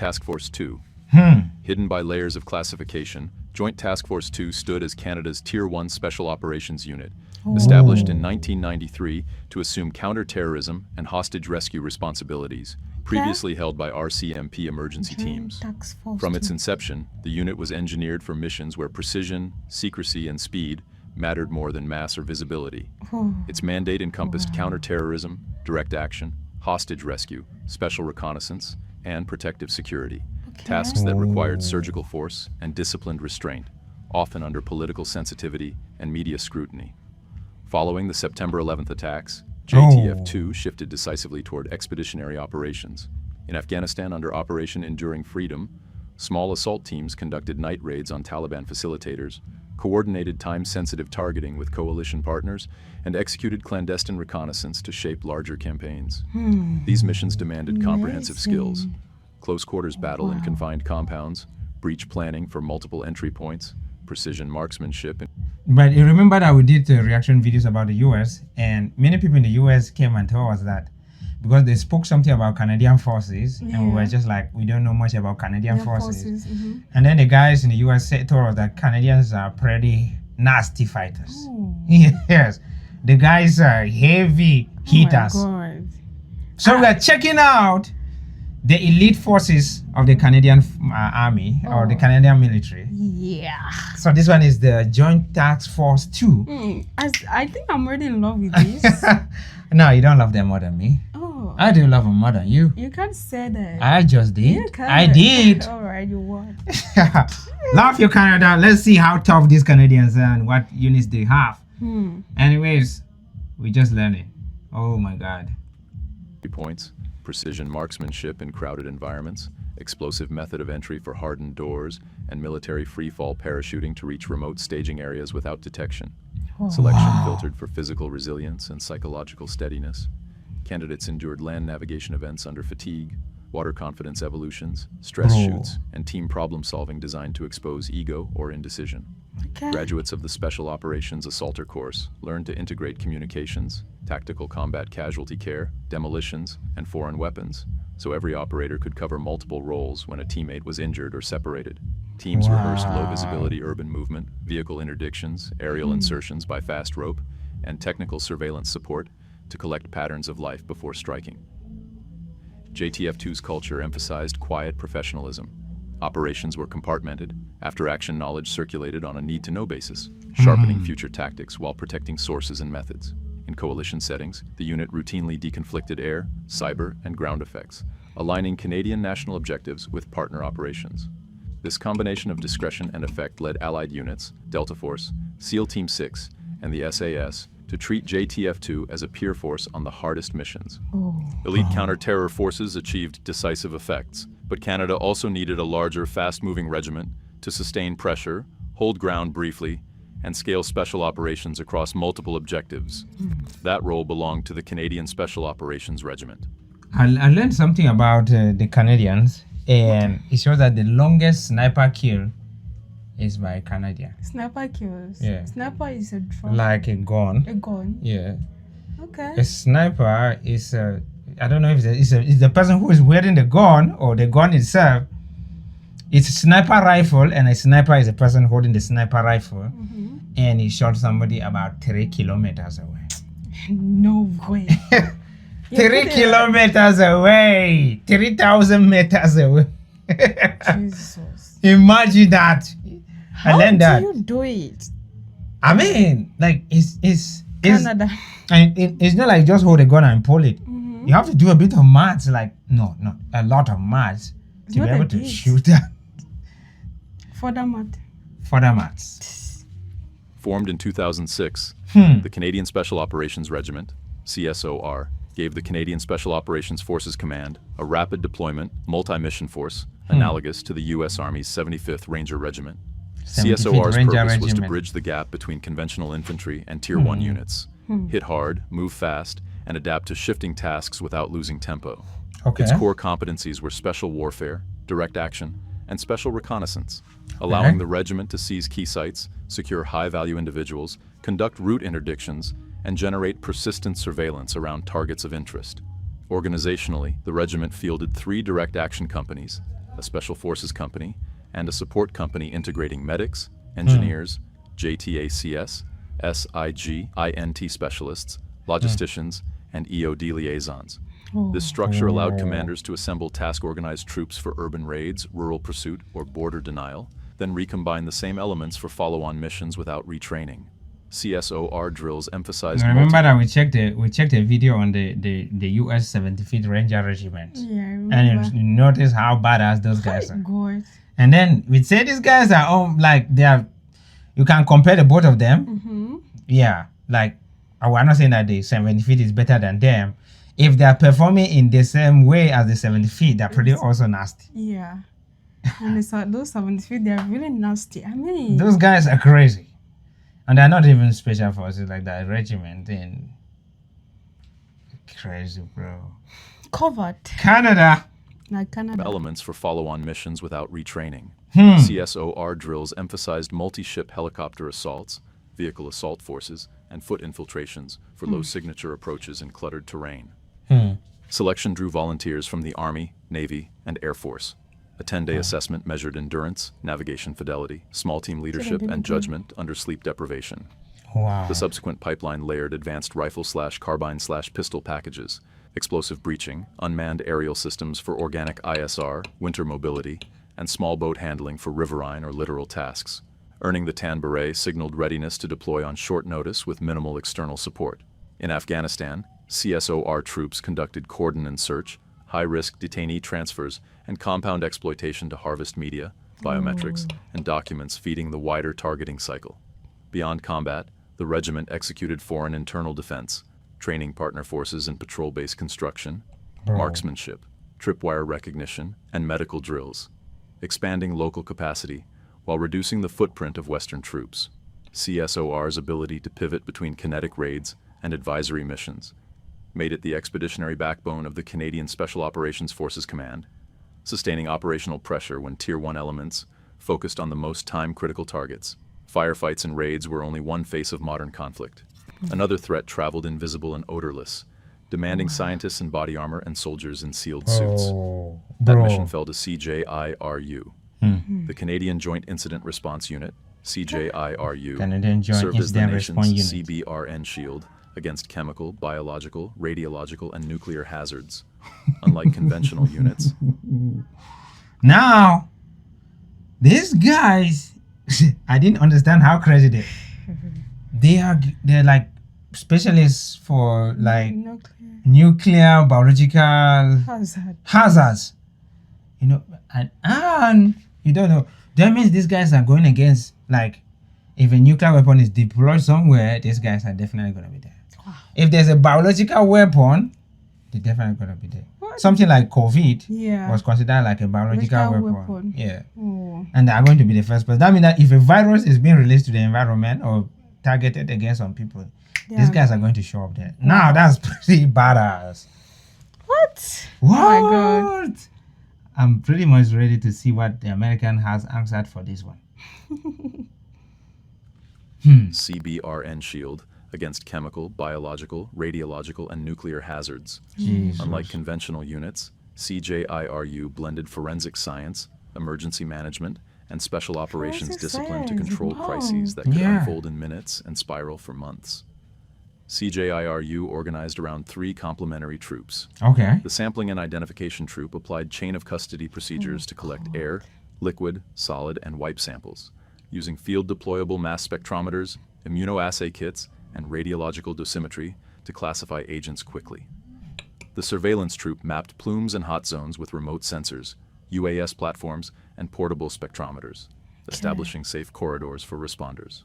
Task Force 2. Hidden by layers of classification, Joint Task Force 2 stood as Canada's Tier 1 Special Operations Unit, established in 1993 to assume counter-terrorism and hostage rescue responsibilities, previously held by RCMP emergency teams. From its inception, the unit was engineered for missions where precision, secrecy, and speed mattered more than mass or visibility. Its mandate encompassed counter-terrorism, direct action, hostage rescue, special reconnaissance, and protective security, tasks that required surgical force and disciplined restraint, often under political sensitivity and media scrutiny. Following the September 11th attacks, JTF-2 shifted decisively toward expeditionary operations. In Afghanistan under Operation Enduring Freedom, small assault teams conducted night raids on Taliban facilitators, coordinated time-sensitive targeting with coalition partners, and executed clandestine reconnaissance to shape larger campaigns. These missions demanded comprehensive skills: close-quarters battle in confined compounds, breach planning for multiple entry points, precision marksmanship. But you remember that we did reaction videos about the US, and many people in the US came and told us that because they spoke something about Canadian forces, and we were just like, we don't know much about Canadian forces. And then the guys in the US told us that Canadians are pretty nasty fighters. Yes, the guys are heavy hitters. So we are checking out the elite forces of the Canadian army or the Canadian military. So this one is the Joint Task Force 2. I think I'm already in love with this. No, you don't love them more than me. I do love them more than you. You can't say that. I just did. You can't. I did. All right, you won. Love you, Canada. Let's see how tough these Canadians are and what units they have. Anyways, we just learning. Oh my God. Points, precision marksmanship in crowded environments, explosive method of entry for hardened doors, and military free-fall parachuting to reach remote staging areas without detection. Selection filtered for physical resilience and psychological steadiness. Candidates endured land navigation events under fatigue, water confidence evolutions, stress shoots, and team problem-solving designed to expose ego or indecision. Graduates of the Special Operations Assaulter course learned to integrate communications, tactical combat casualty care, demolitions, and foreign weapons, so every operator could cover multiple roles when a teammate was injured or separated. Teams rehearsed low-visibility urban movement, vehicle interdictions, aerial insertions by fast rope, and technical surveillance support to collect patterns of life before striking. JTF-2's culture emphasized quiet professionalism. Operations were compartmented, after-action knowledge circulated on a need-to-know basis, sharpening future tactics while protecting sources and methods. In coalition settings, the unit routinely deconflicted air, cyber, and ground effects, aligning Canadian national objectives with partner operations. This combination of discretion and effect led Allied units, Delta Force, SEAL Team 6, and the SAS to treat JTF-2 as a peer force on the hardest missions. Elite counter-terror forces achieved decisive effects, but Canada also needed a larger, fast-moving regiment to sustain pressure, hold ground briefly, and scale special operations across multiple objectives. That role belonged to the Canadian Special Operations Regiment. I learned something about the Canadians, and it shows that the longest sniper kill is by Canadian. Sniper kills. Yeah. Sniper is a drone. Like a gun. A gun. Yeah. Okay. A sniper is I don't know if it's the person who is wearing the gun or the gun itself. It's a sniper rifle, and a sniper is a person holding the sniper rifle, and he shot somebody about 3 kilometers away. No way. 3 kilometers away. 3,000 meters away. Jesus. Imagine that. I learned that. How do you do it? I mean, like it's Canada. And it's not like just hold a gun and pull it. You have to do a bit of maths, like a lot of maths to be able to shoot that. Further maths. Formed in 2006, the Canadian Special Operations Regiment, CSOR, gave the Canadian Special Operations Forces Command a rapid deployment, multi-mission force analogous to the U.S. Army's 75th Ranger Regiment. CSOR's purpose was to bridge the gap between conventional infantry and Tier 1 units, hit hard, move fast, and adapt to shifting tasks without losing tempo. Its core competencies were special warfare, direct action, and special reconnaissance, allowing the regiment to seize key sites, secure high-value individuals, conduct route interdictions, and generate persistent surveillance around targets of interest. Organizationally, the regiment fielded 3 direct action companies, a special forces company, and a support company integrating medics, engineers, JTACS, SIGINT specialists, logisticians, and EOD liaisons. This structure allowed commanders to assemble task-organized troops for urban raids, rural pursuit, or border denial, then recombine the same elements for follow-on missions without retraining. CSOR drills emphasized Remember that we checked a video on the US 75th Ranger Regiment. Yeah, I remember. And you notice how badass those guys are. God. And then we say these guys are like they are. You can compare the both of them. Mm-hmm. Yeah, like I'm not saying that the 75th is better than them. If they are performing in the same way as the 75th, they're pretty also nasty. Yeah. And it's, those 75, they're really nasty. I mean, Those guys are crazy, and they're not even special forces like that regiment. And crazy, bro. covered. Canada. Like Canada. elements for follow-on missions without retraining. CSOR drills emphasized multi-ship helicopter assaults, vehicle assault forces, and foot infiltrations for low-signature approaches in cluttered terrain. Selection drew volunteers from the Army, Navy, and Air Force. A 10-day assessment measured endurance, navigation fidelity, small team leadership, and judgment under sleep deprivation. Wow. The subsequent pipeline layered advanced rifle/carbine/pistol packages, explosive breaching, unmanned aerial systems for organic ISR, winter mobility, and small boat handling for riverine or littoral tasks. Earning the Tan Beret signaled readiness to deploy on short notice with minimal external support. In Afghanistan, CSOR troops conducted cordon and search, high-risk detainee transfers, and compound exploitation to harvest media, biometrics, and documents feeding the wider targeting cycle. Beyond combat, the regiment executed foreign internal defense, training partner forces in patrol-based construction, marksmanship, tripwire recognition, and medical drills, expanding local capacity while reducing the footprint of Western troops. CSOR's ability to pivot between kinetic raids and advisory missions made it the expeditionary backbone of the Canadian Special Operations Forces Command, sustaining operational pressure when Tier 1 elements focused on the most time-critical targets. Firefights and raids were only one face of modern conflict. Another threat traveled invisible and odorless, demanding scientists in body armor and soldiers in sealed suits. That mission fell to CJIRU. The Canadian Joint Incident Response Unit, CJIRU, Canadian Joint served as the Incident nation's Response Unit. CBRN shield against chemical, biological, radiological, and nuclear hazards. Unlike conventional units, Now, these guys, I didn't understand how crazy they're like specialists for like nuclear biological Hazard. hazards. You know, and you don't know. That means these guys are going against, like, if a nuclear weapon is deployed somewhere, these guys are definitely going to be there. Wow. If there's a biological weapon, they're definitely going to be there. What? Something like COVID Yeah. was considered like a biological Biological weapon. weapon. Yeah. Oh. And they are going to be the first person. That means that if a virus is being released to the environment or targeted against some people, these Yeah. guys are going to show up there. Now, that's pretty badass. What? What? Oh my God. I'm pretty much ready to see what the American has answered for this one. CBRN shield against chemical, biological, radiological, and nuclear hazards. Jesus. Unlike conventional units, CJIRU blended forensic science, emergency management, and special operations Forensic discipline to science, control wow. crises that could Yeah. unfold in minutes and spiral for months. CJIRU organized around 3 complementary troops. Okay. The Sampling and Identification Troop applied chain of custody procedures to collect air, liquid, solid, and wipe samples, using field-deployable mass spectrometers, immunoassay kits, and radiological dosimetry to classify agents quickly. The Surveillance Troop mapped plumes and hot zones with remote sensors, UAS platforms, and portable spectrometers, establishing safe corridors for responders.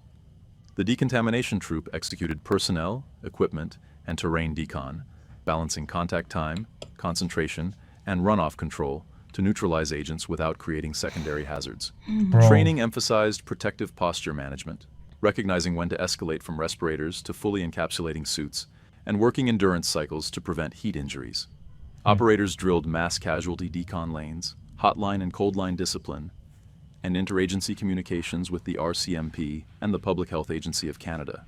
The Decontamination Troop executed personnel, equipment, and terrain decon, balancing contact time, concentration, and runoff control to neutralize agents without creating secondary hazards. Bro. Training emphasized protective posture management, recognizing when to escalate from respirators to fully encapsulating suits, and working endurance cycles to prevent heat injuries. Operators drilled mass casualty decon lanes, hotline and cold line discipline, and interagency communications with the RCMP and the Public Health Agency of Canada.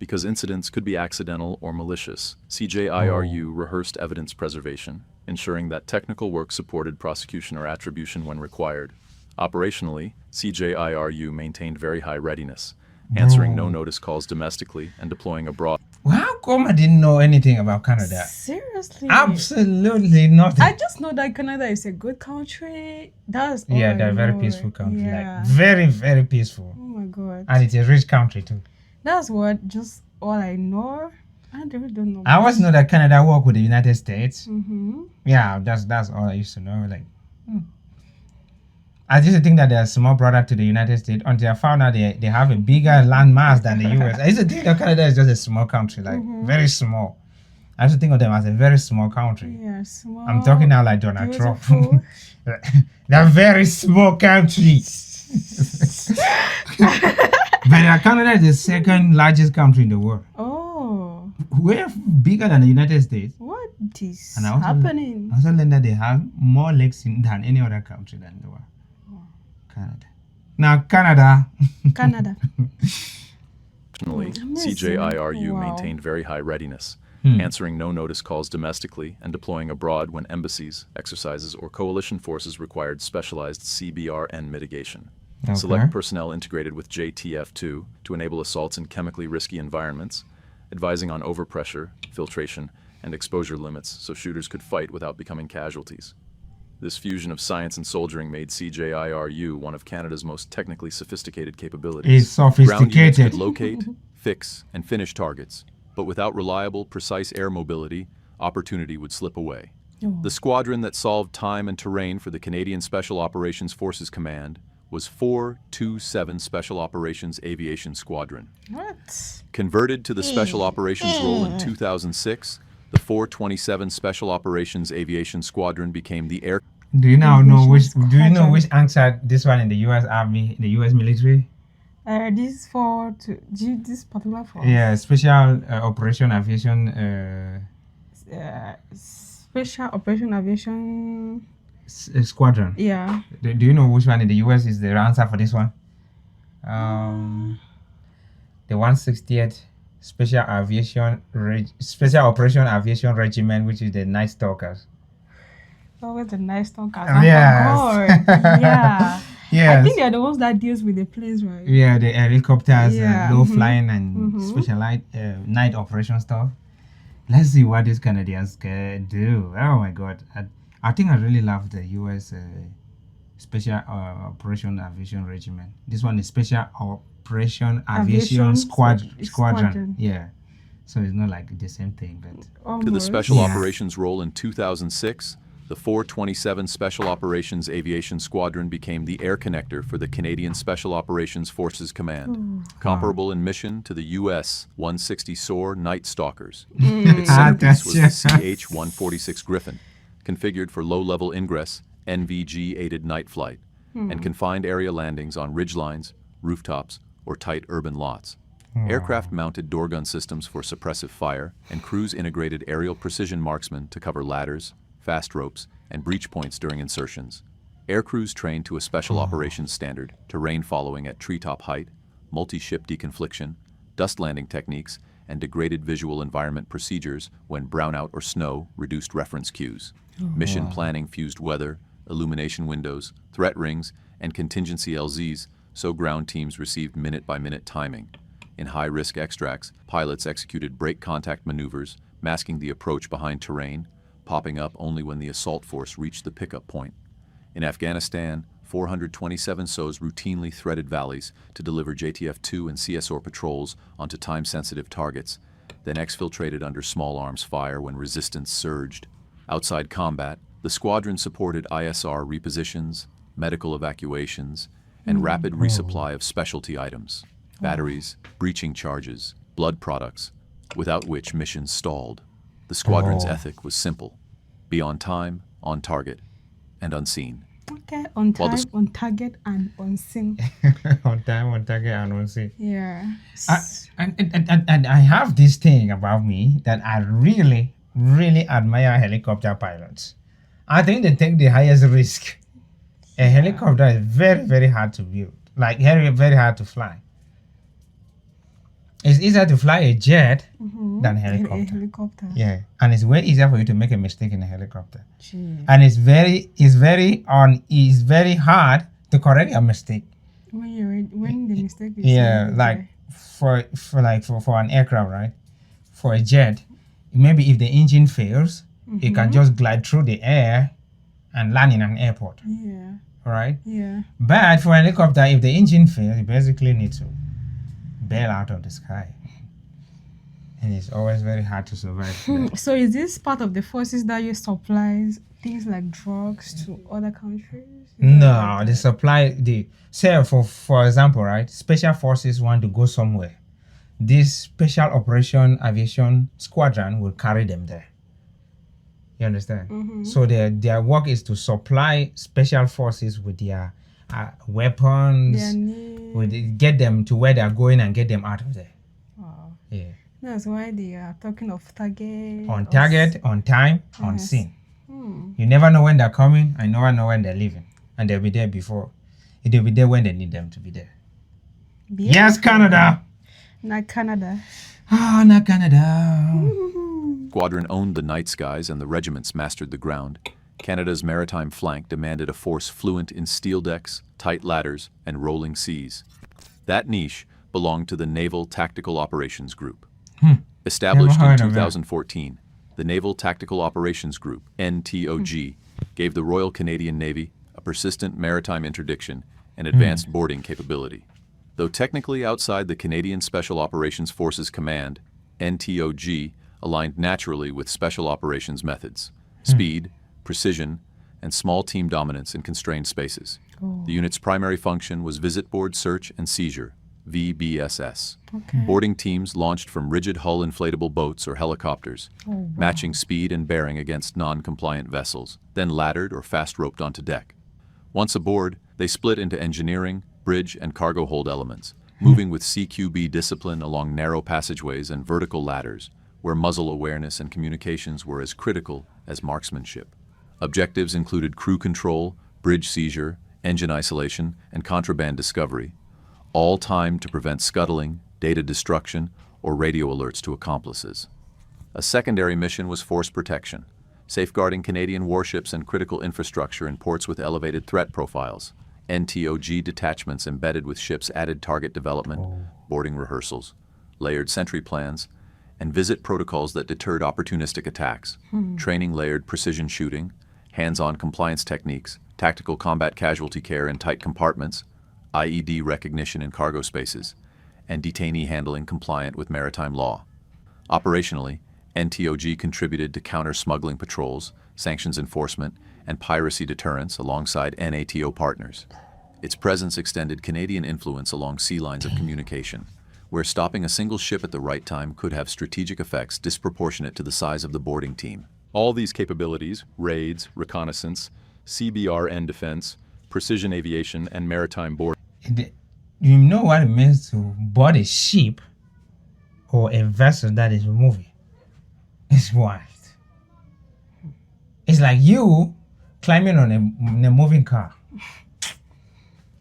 Because incidents could be accidental or malicious, CJIRU rehearsed evidence preservation, ensuring that technical work supported prosecution or attribution when required. Operationally, CJIRU maintained very high readiness, answering no-notice calls domestically and deploying abroad. Well, how come I didn't know anything about Canada? Seriously? Absolutely nothing. I just know that Canada is a good country. That's all Yeah, I they're a very know. peaceful country. Yeah. Like very, very peaceful. Oh my god. And it's a rich country too. That's what just all I know. I really don't know. I always know that Canada work with the United States. Mm-hmm. Yeah, that's all I used to know. Like, I used to think that they're a small brother to the United States until I found out they have a bigger landmass than the US. I used to think that Canada is just a small country, like very small. I used to think of them as a very small country. Yeah, small. I'm talking now like Donald Trump. beautiful. They're a very small country. But Canada is the second largest country in the world. Oh, We're bigger than the United States. what is And I also happening? I also learned that they have more lakes than any other country than the world. Canada. Now, Canada. Canada. Additionally, Amazing. CJIRU Wow. maintained very high readiness, answering no-notice calls domestically and deploying abroad when embassies, exercises, or coalition forces required specialized CBRN mitigation. Okay. Select personnel integrated with JTF-2 to enable assaults in chemically risky environments, advising on overpressure, filtration, and exposure limits so shooters could fight without becoming casualties. This fusion of science and soldiering made CJIRU one of Canada's most technically sophisticated capabilities. It's Ground units sophisticated. could locate, fix, and finish targets, but without reliable, precise air mobility, opportunity would slip away. Oh. The squadron that solved time and terrain for the Canadian Special Operations Forces Command was 427 Special Operations Aviation Squadron. What? Converted to the Special Operations role in 2006, the 427 Special Operations Aviation Squadron became the air. Do you now know which? Aviation Do you know squadron. which answered this one in the U.S. Army, in the U.S. military? This for to this particular force. Yeah, Special Operation Aviation Special Operation Aviation. Squadron. Yeah. Do you know which one in the U.S. is the answer for this one? The 160th Special Operation Aviation Regiment, which is the Night Stalkers. Always the nice talkers. Yes. Yeah. Yes. I think they're the ones that deals with the planes, right? Yeah, the helicopters, Yeah, low mhm, flying and special night operation stuff. Let's see what these Canadians can do. Oh my God. I think I really love the U.S. Special Operation Aviation Regiment. This one is Special Operation Aviation Squadron. Squadron. Yeah. So it's not like the same thing, but To the Almost. Special Yeah. Operations role in 2006, the 427 Special Operations Aviation Squadron became the air connector for the Canadian Special Operations Forces Command, comparable in mission to the U.S. 160 SOAR Night Stalkers. Its centerpiece was the CH-146 Griffin, configured for low-level ingress, NVG-aided night flight, and confined area landings on ridgelines, rooftops, or tight urban lots. Aircraft-mounted door gun systems for suppressive fire, and cruise-integrated aerial precision marksmen to cover ladders, fast ropes, and breach points during insertions. Aircrews trained to a special operations standard, terrain following at treetop height, multi-ship deconfliction, dust landing techniques, and degraded visual environment procedures when brownout or snow reduced reference cues. Mission planning fused weather, illumination windows, threat rings, and contingency LZs, so ground teams received minute-by-minute timing. In high-risk extracts, pilots executed brake contact maneuvers, masking the approach behind terrain, popping up only when the assault force reached the pickup point. In Afghanistan, 427 SOs routinely threaded valleys to deliver JTF-2 and CSOR patrols onto time-sensitive targets, then exfiltrated under small arms fire when resistance surged. Outside combat, the squadron supported ISR repositions, medical evacuations, and rapid resupply of specialty items, batteries, breaching charges, blood products, without which missions stalled. The squadron's ethic was simple: be on time, on target, and unseen. Okay, on While time, the on target, and on scene. on time, on target, and on scene. Yeah. And I have this thing about me that I really, really admire helicopter pilots. I think they take the highest risk. A helicopter is very, very hard to build, like very, very hard to fly. It's easier to fly a jet Mm-hmm. than A helicopter. helicopter. Yeah, and it's way easier for you to make a mistake in a helicopter. Gee. And it's very hard to correct a mistake. When the mistake is Yeah, already like there. for an aircraft, right? For a jet, maybe if the engine fails, it can just glide through the air and land in an airport, Yeah. right? Yeah. But for a helicopter, if the engine fails, you basically need to bail out of the sky. And it's always very hard to survive. there. So is this part of the forces that use supplies things like drugs to other countries? No, the supply, say for example, right? Special forces want to go somewhere. This special operation aviation squadron will carry them there. You understand? So their work is to supply special forces with their weapons, Their need. get them to where they are going and get them out of there. Wow. Yeah. That's why they are talking of target. On target, on time, on Yes. scene. You never know when they're coming, I never know when they're leaving. And they'll be there before. They'll be there when they need them to be there. Yes, Canada! Not Canada. Ah, not Canada. Squadron owned the night skies and the regiments mastered the ground. Canada's maritime flank demanded a force fluent in steel decks, tight ladders, and rolling seas. That niche belonged to the Naval Tactical Operations Group. Established Never in heard of that. 2014, the Naval Tactical Operations Group, NTOG, gave the Royal Canadian Navy a persistent maritime interdiction and advanced boarding capability. Though technically outside the Canadian Special Operations Forces Command, NTOG aligned naturally with Special Operations methods, speed, precision, and small team dominance in constrained spaces. The unit's primary function was visit board search and seizure, VBSS. Boarding teams launched from rigid hull inflatable boats or helicopters, matching speed and bearing against non-compliant vessels, then laddered or fast roped onto deck. Once aboard, they split into engineering, bridge, and cargo hold elements, moving with CQB discipline along narrow passageways and vertical ladders, where muzzle awareness and communications were as critical as marksmanship. Objectives included crew control, bridge seizure, engine isolation, and contraband discovery, all timed to prevent scuttling, data destruction, or radio alerts to accomplices. A secondary mission was force protection, safeguarding Canadian warships and critical infrastructure in ports with elevated threat profiles. NTOG detachments embedded with ships added target development, boarding rehearsals, layered sentry plans, and visit protocols that deterred opportunistic attacks. Training layered precision shooting, hands-on compliance techniques, tactical combat casualty care in tight compartments, IED recognition in cargo spaces, and detainee handling compliant with maritime law. Operationally, NTOG contributed to counter-smuggling patrols, sanctions enforcement, and piracy deterrence alongside NATO partners. Its presence extended Canadian influence along sea lines of communication, where stopping a single ship at the right time could have strategic effects disproportionate to the size of the boarding team. All these capabilities, raids, reconnaissance, CBRN defense, precision aviation, and maritime boarding. You know what it means to board a ship or a vessel that is moving? It's wild. It's like you climbing on a moving car.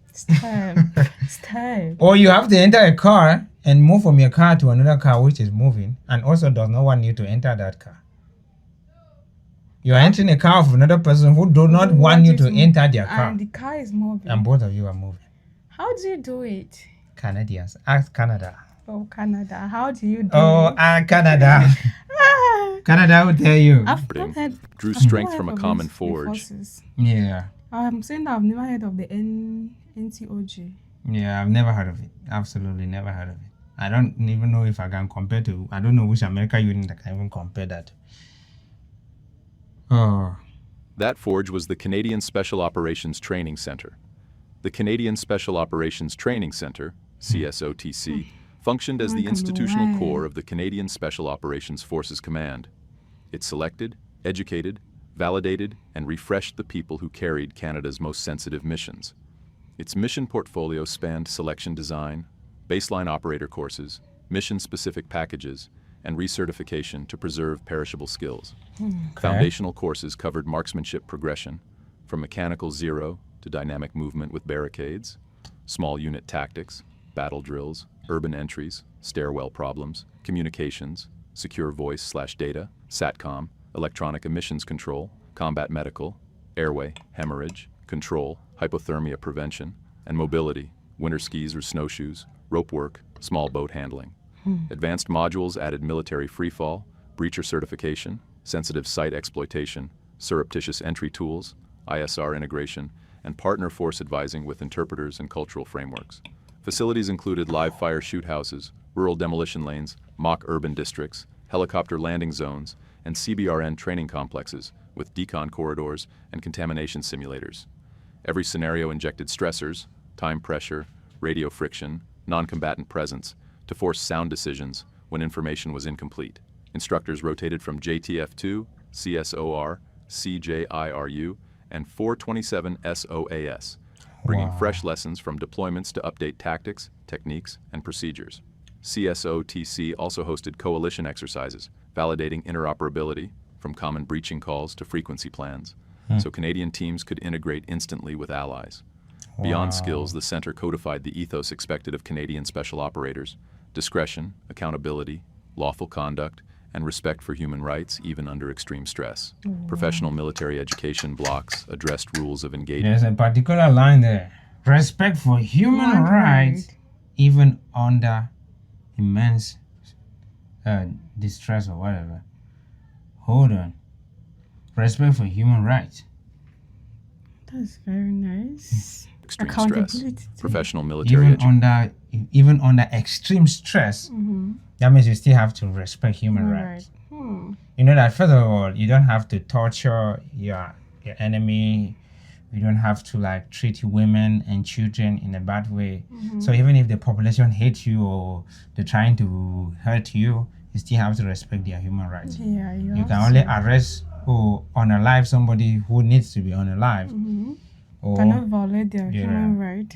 It's time. It's time. Or you have to enter a car and move from your car to another car which is moving and also does not want you to enter that car. You are entering a car of another person who do not want you to enter their car. And the car is moving. And both of you are moving. How do you do it? Canadians. Ask Canada. Oh, Canada. How do you do Oh, it? Canada. Canada will tell you. I've not heard. Drew I've strength not from a heard of common these forge. forces. Yeah. I'm saying that I've never heard of the NTOG. Yeah, I've never heard of it. Absolutely never heard of it. I don't even know if I can compare to, I don't know which American unit that can even compare that. Oh. That forge was the Canadian Special Operations Training Center. The Canadian Special Operations Training Center, CSOTC, functioned as the institutional core of the Canadian Special Operations Forces Command. It selected, educated, validated, and refreshed the people who carried Canada's most sensitive missions. Its mission portfolio spanned selection design, baseline operator courses, mission-specific packages, and recertification to preserve perishable skills. Foundational courses covered marksmanship progression, from mechanical zero to dynamic movement with barricades, small unit tactics, battle drills, urban entries, stairwell problems, communications, secure voice/data, SATCOM, electronic emissions control, combat medical, airway, hemorrhage, control, hypothermia prevention, and mobility, winter skis or snowshoes, rope work, small boat handling. Advanced modules added military freefall, breacher certification, sensitive site exploitation, surreptitious entry tools, ISR integration, and partner force advising with interpreters and cultural frameworks. Facilities included live fire shoot houses, rural demolition lanes, mock urban districts, helicopter landing zones, and CBRN training complexes with decon corridors and contamination simulators. Every scenario injected stressors, time pressure, radio friction, non-combatant presence, to force sound decisions when information was incomplete. Instructors rotated from JTF2, CSOR, CJIRU, and 427 SOAS, bringing fresh lessons from deployments to update tactics, techniques, and procedures. CSOTC also hosted coalition exercises, validating interoperability, from common breaching calls to frequency plans, so Canadian teams could integrate instantly with allies. Beyond skills, the center codified the ethos expected of Canadian special operators: discretion, accountability, lawful conduct, and respect for human rights, even under extreme stress. Professional military education blocks addressed rules of engagement. There's a particular line there. Respect for human rights, even under immense distress or whatever. Hold on. Respect for human rights. That's very nice. Extreme stress. Accountability. Professional military education. Even under extreme stress, that means you still have to respect human rights. You know that, first of all, you don't have to torture your enemy. You don't have to like treat women and children in a bad way. So even if the population hates you or they're trying to hurt you, you still have to respect their human rights. Yeah, You can only arrest or unalive somebody who needs to be unalive. Or, cannot violate their human right.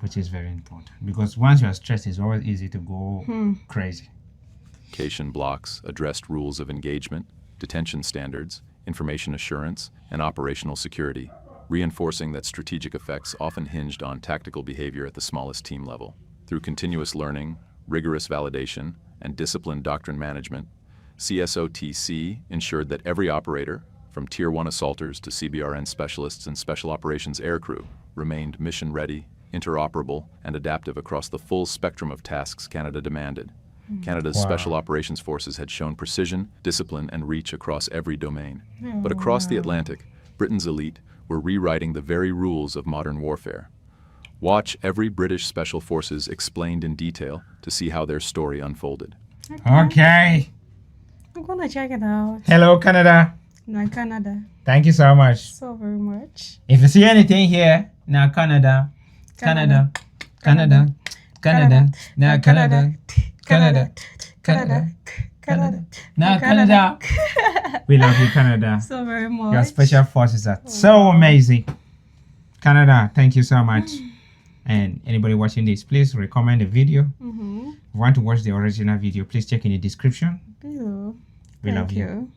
which is very important, because once you are stressed, it's always easy to go crazy. Education blocks addressed rules of engagement, detention standards, information assurance, and operational security, reinforcing that strategic effects often hinged on tactical behavior at the smallest team level. Through continuous learning, rigorous validation, and disciplined doctrine management, CSOTC ensured that every operator, from Tier 1 assaulters to CBRN specialists and Special Operations aircrew, remained mission-ready, interoperable, and adaptive across the full spectrum of tasks Canada demanded. Canada's Special Operations Forces had shown precision, discipline, and reach across every domain. But across the Atlantic, Britain's elite were rewriting the very rules of modern warfare. Watch every British Special Forces explained in detail to see how their story unfolded. Okay. I'm gonna check it out. Hello, Canada. Now Canada. Thank you so much. So very much. If you see anything here, now Canada, Canada, Canada, Canada, now Canada, Canada, Canada, Canada, now Canada. We love you, Canada. So very much. Your special forces are so amazing. Canada, thank you so much. And anybody watching this, please recommend the video. If you want to watch the original video, please check in the description. Below. We love Thank you. you.